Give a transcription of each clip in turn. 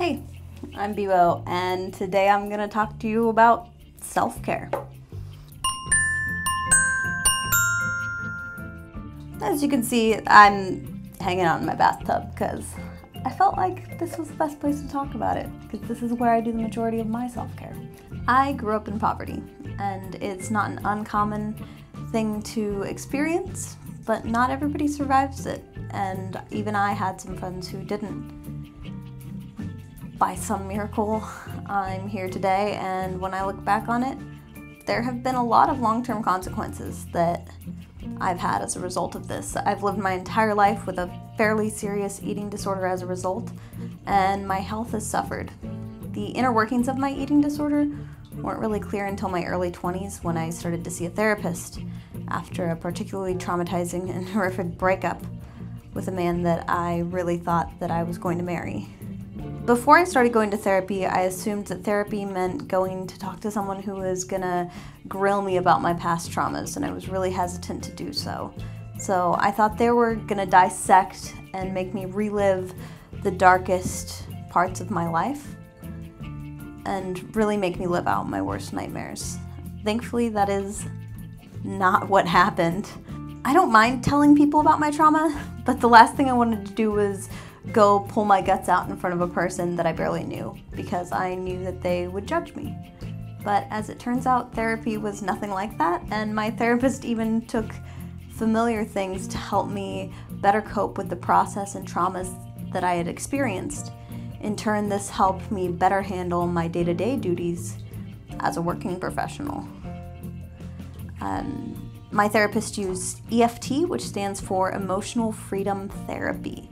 Hey, I'm Bebo, and today I'm going to talk to you about self-care. As you can see, I'm hanging out in my bathtub because I felt like this was the best place to talk about it, because this is where I do the majority of my self-care. I grew up in poverty, and it's not an uncommon thing to experience, but not everybody survives it, and even I had some friends who didn't. By some miracle, I'm here today, and when I look back on it, there have been a lot of long-term consequences that I've had as a result of this. I've lived my entire life with a fairly serious eating disorder as a result, and my health has suffered. The inner workings of my eating disorder weren't really clear until my early 20s when I started to see a therapist after a particularly traumatizing and horrific breakup with a man that I really thought that I was going to marry. Before I started going to therapy, I assumed that therapy meant going to talk to someone who was gonna grill me about my past traumas, and I was really hesitant to do so. So I thought they were gonna dissect and make me relive the darkest parts of my life and really make me live out my worst nightmares. Thankfully, that is not what happened. I don't mind telling people about my trauma, but the last thing I wanted to do was go pull my guts out in front of a person that I barely knew, because I knew that they would judge me. But as it turns out, therapy was nothing like that, and my therapist even took familiar things to help me better cope with the process and traumas that I had experienced. In turn, this helped me better handle my day-to-day duties as a working professional. My therapist used EFT, which stands for Emotional Freedom Therapy.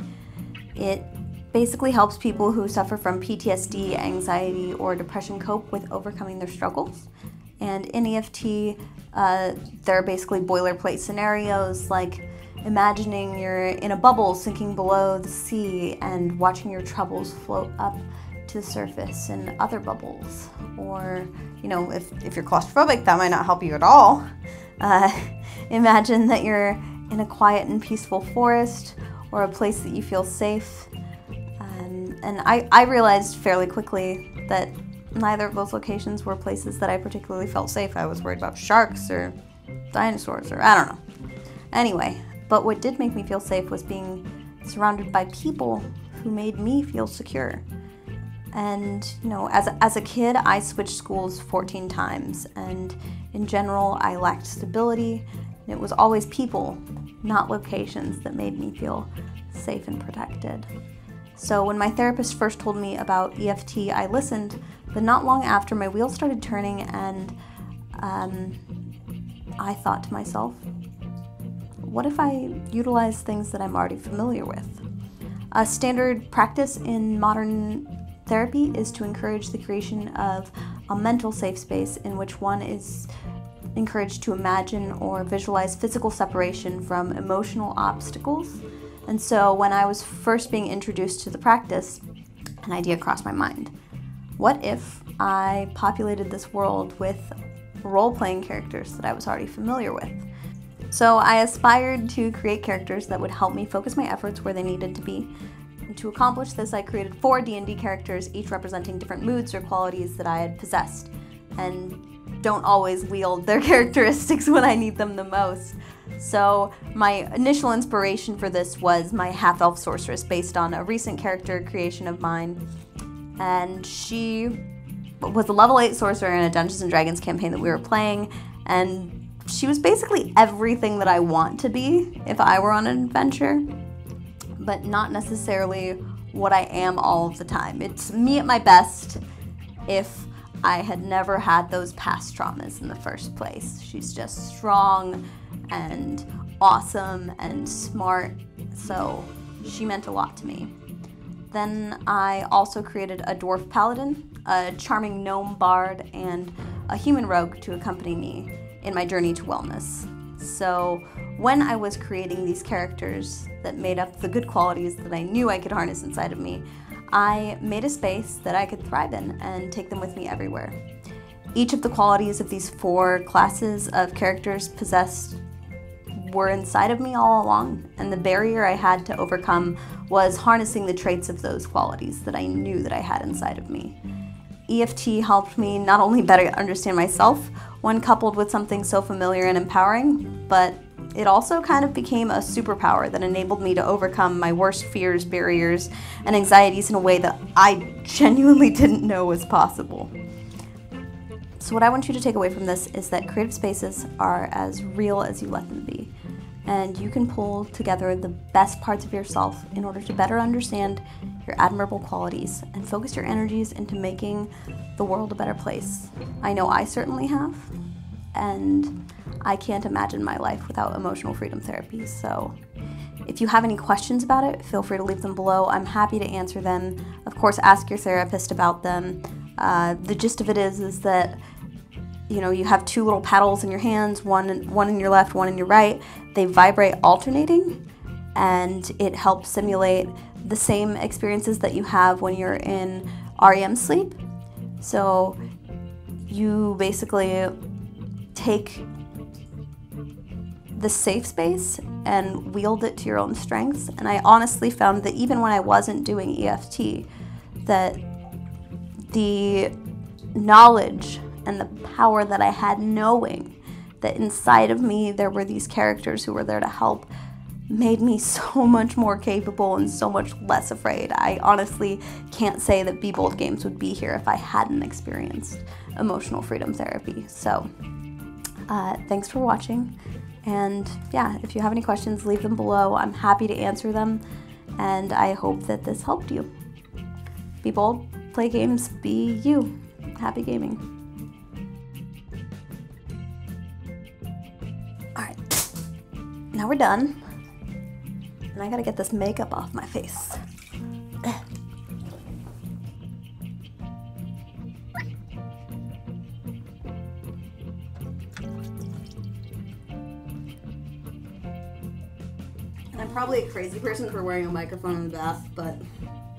It basically helps people who suffer from PTSD, anxiety, or depression cope with overcoming their struggles. And in EFT, there are basically boilerplate scenarios like imagining you're in a bubble sinking below the sea and watching your troubles float up to the surface in other bubbles. Or, if you're claustrophobic, that might not help you at all. Imagine that you're in a quiet and peaceful forest or a place that you feel safe. And I realized fairly quickly that neither of those locations were places that I particularly felt safe. I was worried about sharks or dinosaurs or I don't know. Anyway, but what did make me feel safe was being surrounded by people who made me feel secure. And, as a kid, I switched schools 14 times, and in general, I lacked stability. And it was always people, not locations, that made me feel safe and protected. So when my therapist first told me about EFT, I listened, but not long after, my wheels started turning, and I thought to myself, what if I utilize things that I'm already familiar with? A standard practice in modern therapy is to encourage the creation of a mental safe space in which one is encouraged to imagine or visualize physical separation from emotional obstacles. And so when I was first being introduced to the practice, an idea crossed my mind. What if I populated this world with role-playing characters that I was already familiar with? So I aspired to create characters that would help me focus my efforts where they needed to be. And to accomplish this, I created 4 D&D characters, each representing different moods or qualities that I had possessed, and don't always wield their characteristics when I need them the most. So my initial inspiration for this was my half-elf sorceress, based on a recent character creation of mine, and she was a level 8 sorcerer in a Dungeons & Dragons campaign that we were playing, and she was basically everything that I want to be if I were on an adventure, but not necessarily what I am all of the time. It's me at my best if I had never had those past traumas in the first place. She's just strong and awesome and smart, so she meant a lot to me. Then I also created a dwarf paladin, a charming gnome bard, and a human rogue to accompany me in my journey to wellness. So when I was creating these characters that made up the good qualities that I knew I could harness inside of me, I made a space that I could thrive in and take them with me everywhere. Each of the qualities of these 4 classes of characters possessed were inside of me all along, and the barrier I had to overcome was harnessing the traits of those qualities that I knew that I had inside of me. EFT helped me not only better understand myself when coupled with something so familiar and empowering, but it also kind of became a superpower that enabled me to overcome my worst fears, barriers, and anxieties in a way that I genuinely didn't know was possible. So what I want you to take away from this is that creative spaces are as real as you let them be, and you can pull together the best parts of yourself in order to better understand your admirable qualities and focus your energies into making the world a better place. I know I certainly have, and I can't imagine my life without emotional freedom therapy. So if you have any questions about it, feel free to leave them below. I'm happy to answer them. Of course, ask your therapist about them. The gist of it is that you have two little paddles in your hands, one in your left, one in your right. They vibrate alternating, and it helps simulate the same experiences that you have when you're in REM sleep. So you basically take the safe space and wield it to your own strengths. And I honestly found that even when I wasn't doing EFT, that the knowledge and the power that I had knowing that inside of me there were these characters who were there to help made me so much more capable and so much less afraid. I honestly can't say that Be Bold Games would be here if I hadn't experienced emotional freedom therapy. So thanks for watching, and yeah, if you have any questions, leave them below. I'm happy to answer them, and I hope that this helped you. Be bold, play games, be you. Happy gaming. Alright, now we're done. And I gotta get this makeup off my face. And I'm probably a crazy person for wearing a microphone in the bath, but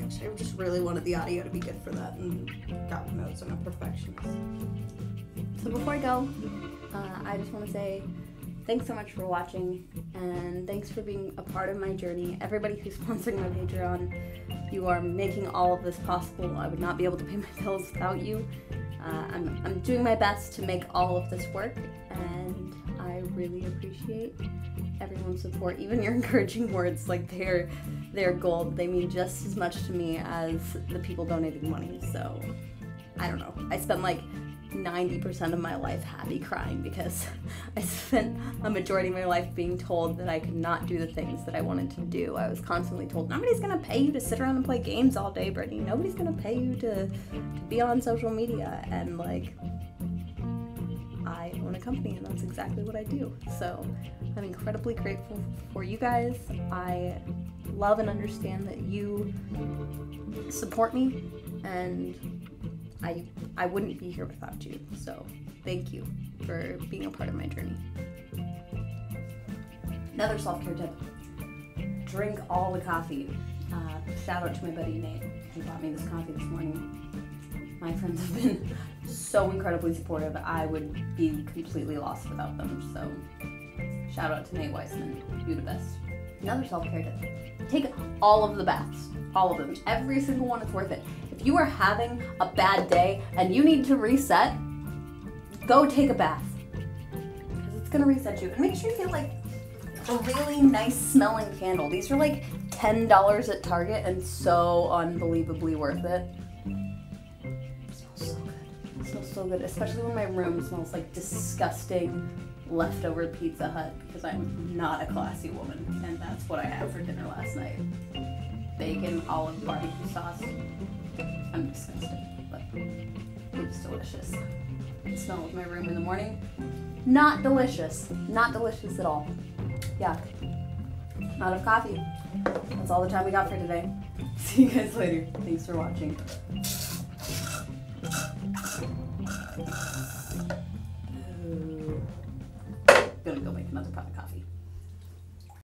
I just really wanted the audio to be good for that, and God knows I'm a perfectionist. So before I go, I just want to say thanks so much for watching, and thanks for being a part of my journey. Everybody who's sponsoring my Patreon, you are making all of this possible. I would not be able to pay my bills without you. I'm doing my best to make all of this work, and I really appreciate everyone's support, even your encouraging words. Like, they're gold. They mean just as much to me as the people donating money. So I don't know, I spent like 90% of my life happy crying because I spent a majority of my life being told that I could not do the things that I wanted to do. I was constantly told, nobody's gonna pay you to sit around and play games all day, Brittany. Nobody's gonna pay you to be on social media. And like, I own a company, and that's exactly what I do. So I'm incredibly grateful for you guys. I love and understand that you support me, and I wouldn't be here without you. So thank you for being a part of my journey. Another self-care tip: drink all the coffee. Shout out to my buddy Nate, who bought me this coffee this morning. My friends have been so incredibly supportive. I would be completely lost without them. So shout out to Nate Weissman. You're the best. Another self-care tip: take all of the baths. All of them. Every single one is worth it. If you are having a bad day and you need to reset, go take a bath. Because it's going to reset you. And make sure you get like a really nice smelling candle. These are like $10 at Target and so unbelievably worth it. It smells so good. It smells so good. Especially when my room smells like disgusting leftover Pizza Hut, because I'm not a classy woman. And that's what I had for dinner last night. Bacon, olive, barbecue sauce. I'm disgusted, but it was delicious. The smell of my room in the morning, not delicious. Not delicious at all. Yuck. Out of coffee. That's all the time we got for today. See you guys later. Thanks for watching. Gonna go make another pot of coffee.